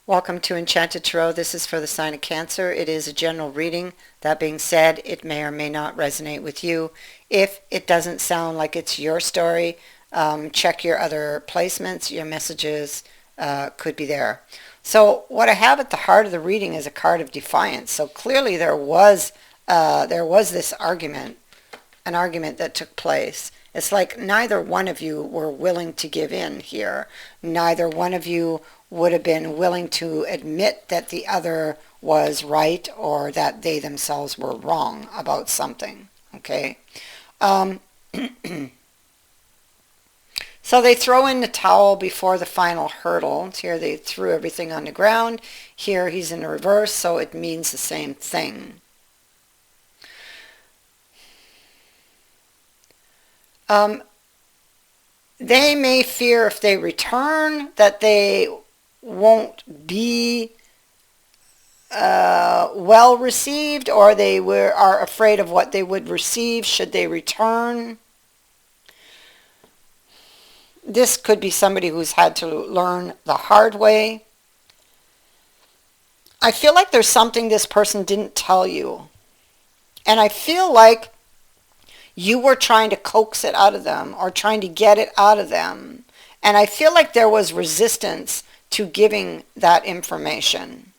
Welcome to Enchanted Tarot. This is for the sign of Cancer. It is a general reading. That being said, it may or may not resonate with you. If it doesn't sound like it's your story, check your other placements. Your messages could be there. So what I have at the heart of the reading is a card of defiance. So clearly there was this argument, an argument that took place. It's like neither one of you were willing to give in here. Neither one of you would have been willing to admit that the other was right or that they themselves were wrong about something. Okay? So they throw in the towel before the final hurdle. Here they threw everything on the ground. Here he's in reverse, so it means the same thing. They may fear if they return that they won't be well received, or they are afraid of what they would receive should they return. This could be somebody who's had to learn the hard way. I feel like there's something this person didn't tell you. And I feel like you were trying to coax it out of them or trying to get it out of them. And I feel like there was resistance to giving that information.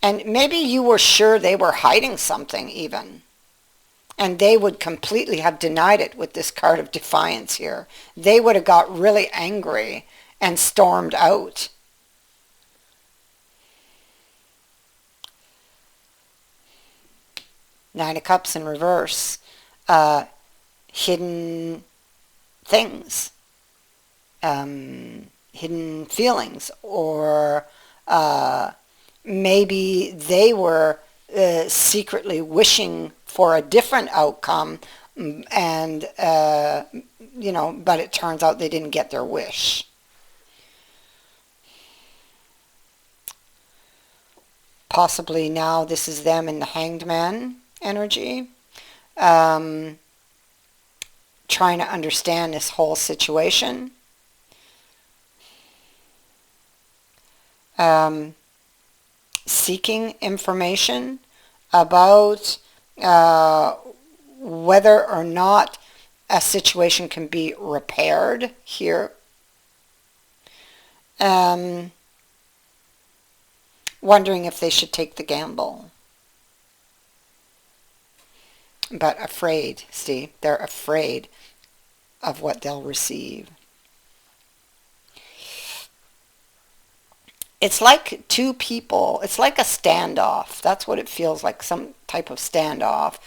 And maybe you were sure they were hiding something even. And they would completely have denied it with this card of defiance here. They would have got really angry and stormed out. Nine of Cups in reverse. Hidden things. Hidden feelings. Or maybe they were secretly wishing for a different outcome, and but it turns out they didn't get their wish. Possibly now this is them in the Hanged Man energy, trying to understand this whole situation. Seeking information about whether or not a situation can be repaired here. Wondering if they should take the gamble. But afraid, see, they're afraid of what they'll receive. It's like two people, it's like a standoff. That's what it feels like, some type of standoff,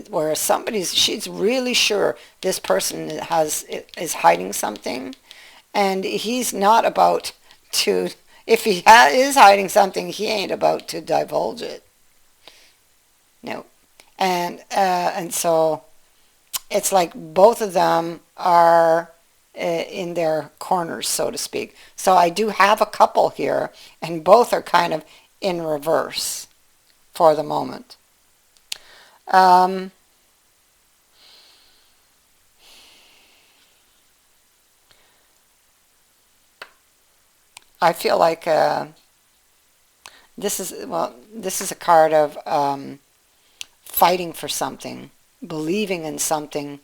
where she's really sure this person is hiding something, and he's not about to, if he is hiding something, he ain't about to divulge it. No. And so it's like both of them are in their corners, so to speak. So I do have a couple here, and both are kind of in reverse for the moment. I feel like this is a card of fighting for something, believing in something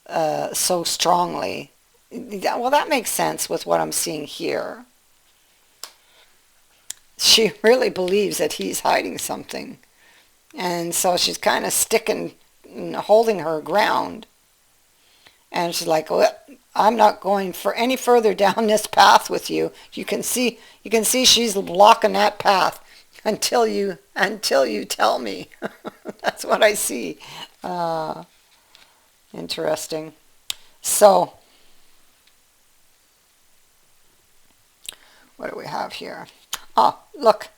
so strongly. Well, that makes sense with what I'm seeing here. She really believes that he's hiding something. And so she's kind of holding her ground. And she's like, well, I'm not going for any further down this path with you. You can see she's blocking that path until you tell me. That's what I see. Interesting. So, what do we have here? Oh, look,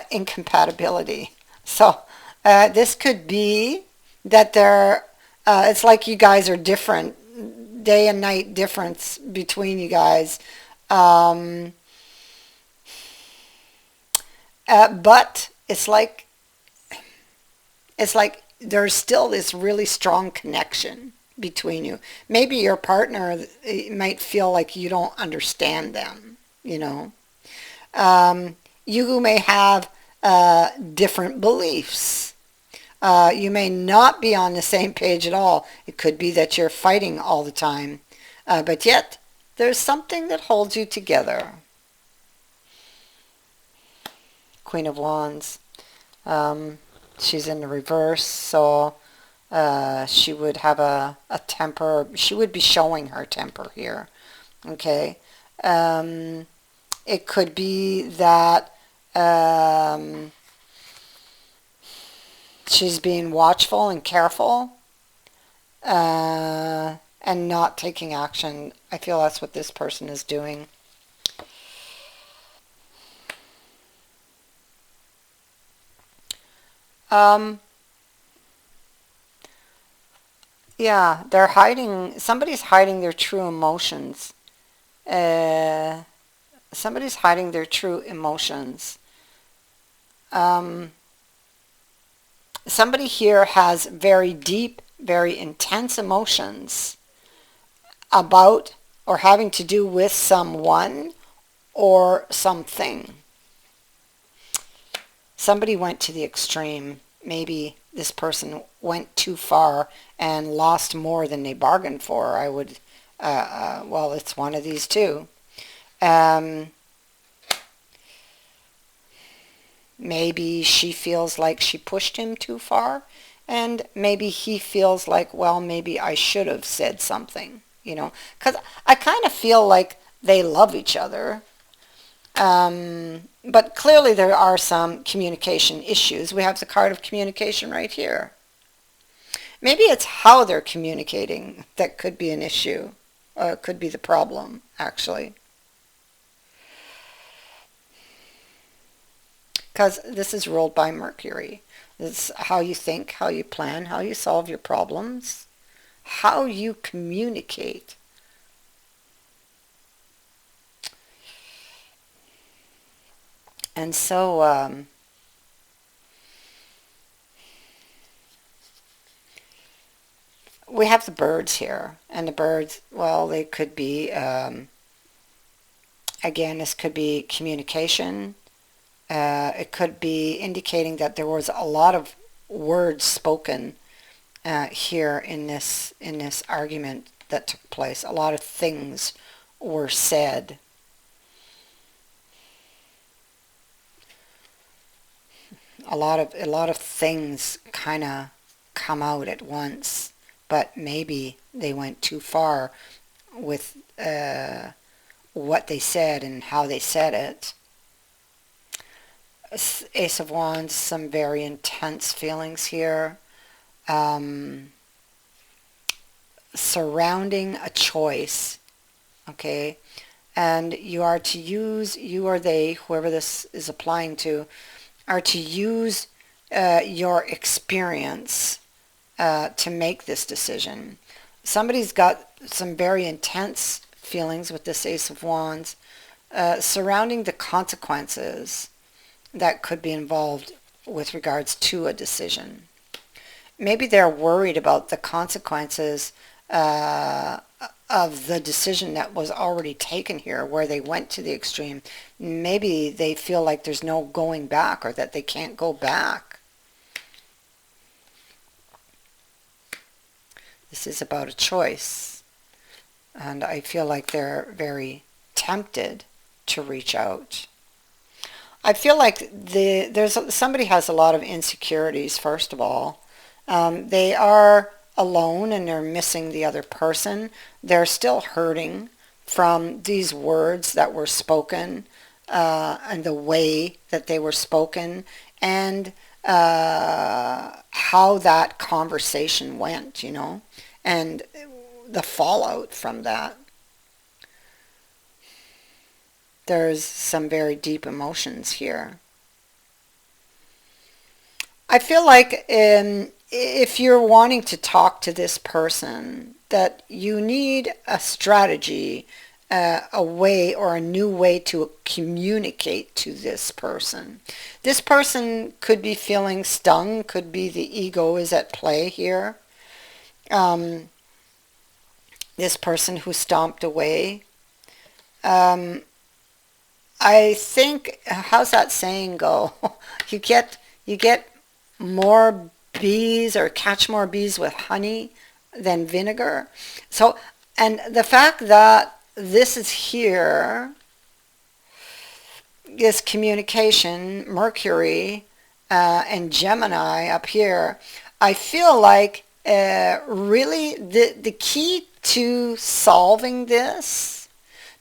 incompatibility. So this could be that it's like you guys are different, day and night difference between you guys. But it's like there's still this really strong connection between you. Maybe your partner might feel like you don't understand them. you know. You may have different beliefs. You may not be on the same page at all. It could be that you're fighting all the time, but yet there's something that holds you together. Queen of Wands. She's in the reverse, so she would have a temper. She would be showing her temper here. Okay. It could be that she's being watchful and careful and not taking action. I feel that's what this person is doing. Yeah, they're hiding, somebody's hiding their true emotions. Uh, Somebody's hiding their true emotions. Um, Somebody here has very deep, very intense emotions about or having to do with someone or something. Somebody went to the extreme. Maybe this person went too far and lost more than they bargained for. I would, well, it's one of these two. Um, Maybe she feels like she pushed him too far, and maybe he feels like, well, maybe I should have said something, because I kind of feel like they love each other. But clearly there are some communication issues. We have the card of communication right here. Maybe it's how they're communicating that could be an issue, could be the problem, actually. Because this is ruled by Mercury. It's how you think, how you plan, how you solve your problems, how you communicate. And so we have the birds here. And the birds, well, they could be, again, this could be communication. It could be indicating that there was a lot of words spoken here in this argument that took place. A lot of things were said. A lot of things kind of come out at once, but maybe they went too far with what they said and how they said it. Ace of Wands, some very intense feelings here. Surrounding a choice, okay? And you are to use, you or they, whoever this is applying to, are to use your experience to make this decision. Somebody's got some very intense feelings with this Ace of Wands surrounding the consequences that could be involved with regards to a decision. Maybe they're worried about the consequences of the decision that was already taken here, where they went to the extreme. Maybe they feel like there's no going back, or that they can't go back. This is about a choice, and I feel like they're very tempted to reach out. I feel like somebody has a lot of insecurities, first of all. They are alone and they're missing the other person. They're still hurting from these words that were spoken and the way that they were spoken, and how that conversation went, and the fallout from that. There's some very deep emotions here. I feel like if you're wanting to talk to this person, that you need a strategy, a way or a new way to communicate to this person. This person could be feeling stung, could be the ego is at play here. This person who stomped away. I think, how's that saying go? You get more bees or catch more bees with honey than vinegar. So, and the fact that this is here, this communication, Mercury and Gemini up here, I feel like really the key to solving this,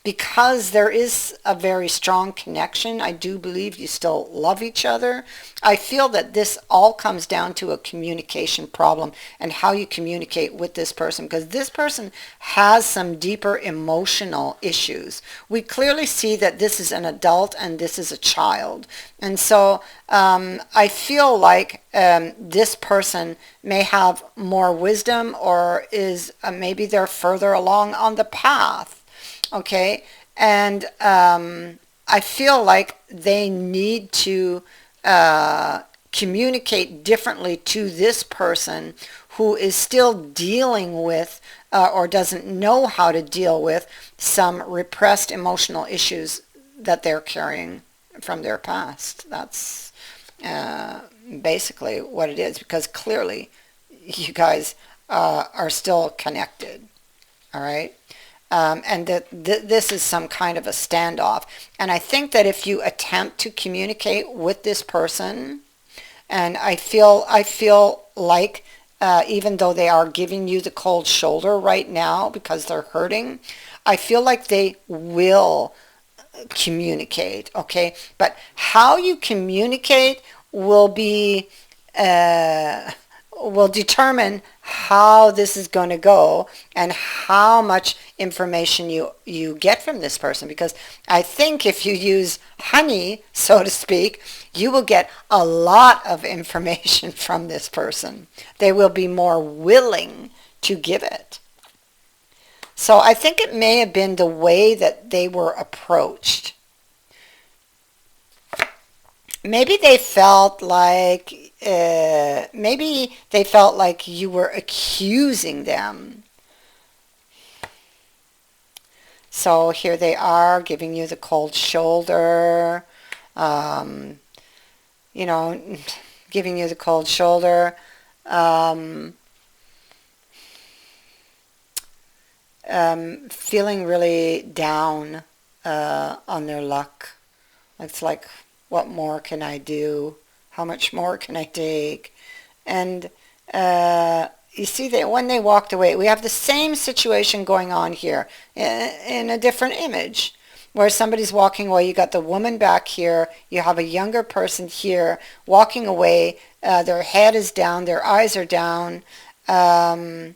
because there is a very strong connection, I do believe you still love each other. I feel that this all comes down to a communication problem and how you communicate with this person, because this person has some deeper emotional issues. We clearly see that this is an adult and this is a child. And so I feel like this person may have more wisdom, or is maybe they're further along on the path. Okay, and I feel like they need to communicate differently to this person who is still dealing with or doesn't know how to deal with some repressed emotional issues that they're carrying from their past. That's basically what it is, because clearly you guys are still connected. All right. And that this is some kind of a standoff. And I think that if you attempt to communicate with this person, and I feel like even though they are giving you the cold shoulder right now because they're hurting, I feel like they will communicate. Okay, but how you communicate will be will determine how this is going to go and how much information you get from this person. Because I think if you use honey, so to speak, you will get a lot of information from this person. They will be more willing to give it. So I think it may have been the way that they were approached. Maybe they felt like you were accusing them. So here they are giving you the cold shoulder, giving you the cold shoulder. Feeling really down on their luck. It's like, what more can I do? How much more can I take? And you see that when they walked away, we have the same situation going on here in a different image, where somebody's walking away. You got the woman back here. You have a younger person here walking away. Their head is down. Their eyes are down. But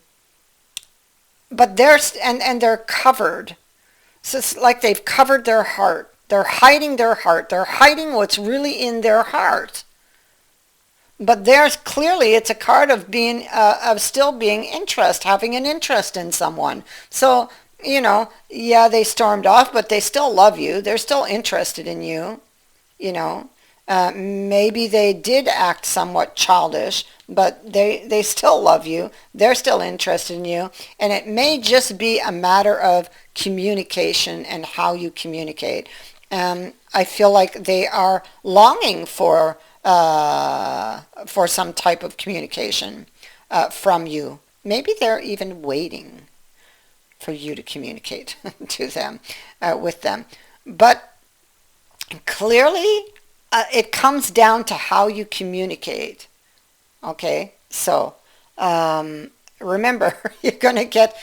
they're covered. So it's like they've covered their heart. They're hiding their heart. They're hiding what's really in their heart. But there's clearly, it's a card of being of still being having an interest in someone. So, yeah, they stormed off, but they still love you. They're still interested in you. Maybe they did act somewhat childish, but they still love you. They're still interested in you. And it may just be a matter of communication and how you communicate. I feel like they are longing for some type of communication from you. Maybe they're even waiting for you to communicate to them, with them. But clearly, it comes down to how you communicate. Okay, so remember, you're gonna get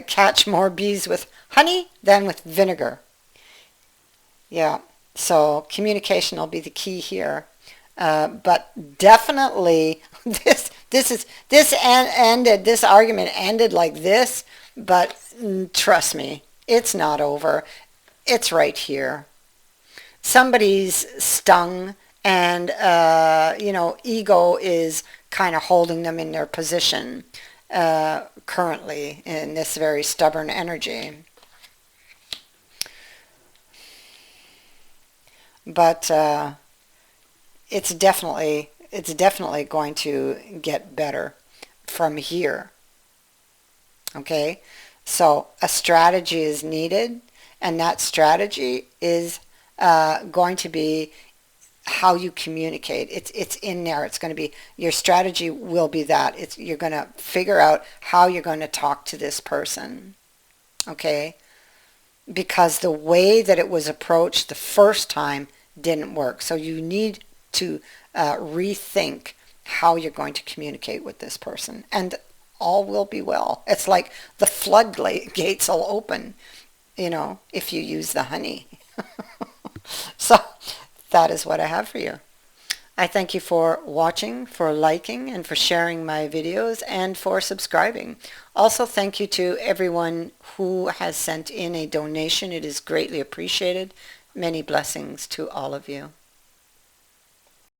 catch more bees with honey than with vinegar. Yeah. So communication will be the key here. But definitely this argument ended like this, but trust me, it's not over. It's right here. Somebody's stung, and ego is kind of holding them in their position currently in this very stubborn energy. But it's definitely going to get better from here. Okay, so a strategy is needed. And that strategy is going to be how you communicate. It's in there. It's going to be, your strategy will be that. You're going to figure out how you're going to talk to this person. Okay? Because the way that it was approached the first time didn't work. So you need to rethink how you're going to communicate with this person. And all will be well. It's like the floodgates will open, if you use the honey. So that is what I have for you. I thank you for watching, for liking, and for sharing my videos, and for subscribing. Also, thank you to everyone who has sent in a donation. It is greatly appreciated. Many blessings to all of you.